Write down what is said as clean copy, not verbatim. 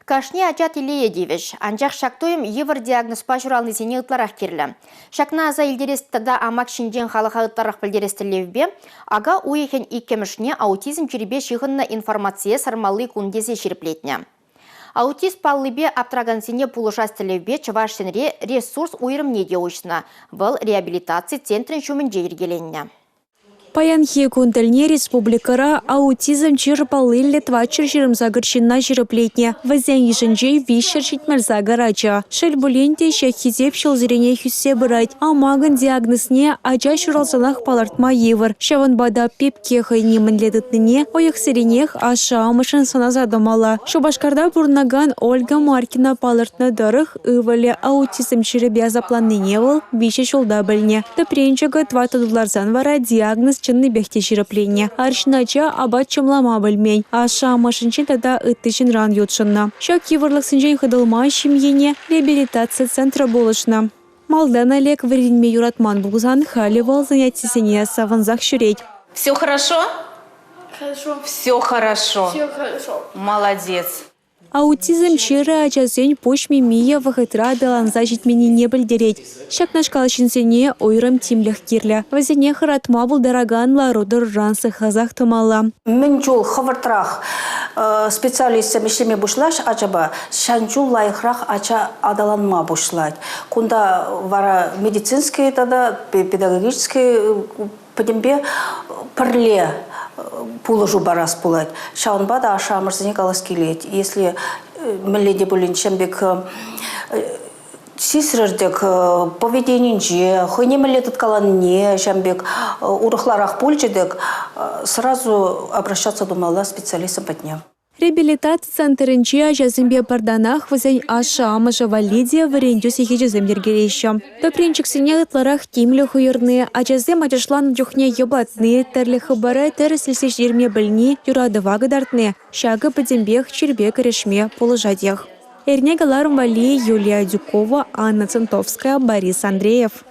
Кашне ачат илее девеш. Анчах шактойым евр диагноз пажуралны зене ытларах керлі. Шакна аза илдерестада амак шинжен халыға ытларах білдерестілевбе, ага уехен иккемішне аутизм черебе шиғынна информация сармалы кундезе шерплетне. Аутист паллыбе аптрагансене пулышастылевбе чывашсенре ресурс уйрымне деушна. Бұл реабилитация центрін шумынже ергеленне. Паянхи кунтельне республикара аутизм чирпалы Литва чиржирымзагырчинна жирыплетне. Вазян ешінжей вишерчитмерзагарача. Шельбуленте шахизеп шылзирене хүссе бұрайт. Амагын диагнозне ача шуралсанах палартма евр. Шаванбада пепкеха немінледітіне ойықсиренех аша амышын сана задамала. Шубашкарда бурнаган Ольга Маркина палартна дырых ывале аутизм чирыбе запланныне был више шулда білне. Тапренчага тватадуларзан вара диагноз чынны бехте жирыпленне. Аршинача абат чымлама білмень. Аша машинчин тада ыттышын ран ютшынна. Шак еврлық сынжен хыдылма шимьене реабилитация центра болышна. Малдан Олег вреденме юратман булзан халивал занятисене саванзах шуреть. Все хорошо? Хорошо. Все хорошо. Все хорошо. Молодец. Аутизм чиры ачасен пошми мия вахытра даланза житмени не білдереть. Шак нашкалышынсене ойрым тимлях кирлі. Вазене харатма булдараган ларудыр рансы хазах тымала. Мен жол хавартрах специалистам ишлеме бушлаш ачаба шанчул лайхрах ача адаланма бушлать. Кунда вара медицинские тада педагогические подембе парле пулажу барас пулать. Шаунбада аша амарзане калас келет. Если меледе булин чембек сисрдек поведенинже, хойнемеле тут каланне, чембек урухларах пульчедек, сразу обращаться думала специалистам по дням. Реабилитация центрынче ажазымбе барданах вазен аша амыжа валидия варендюсе хежезем ергереща. Топринчик сене ытларах кимлі хуйырны, ажазем ажашлан дюхне ебатны, терлі хабары тәріслесе жерме білні, юрадыва гадартны, шагы падембех чербе корешме положадех. Эрнегаларм Вали, Юлия Дюкова, Анна Центовская, Борис Андреев.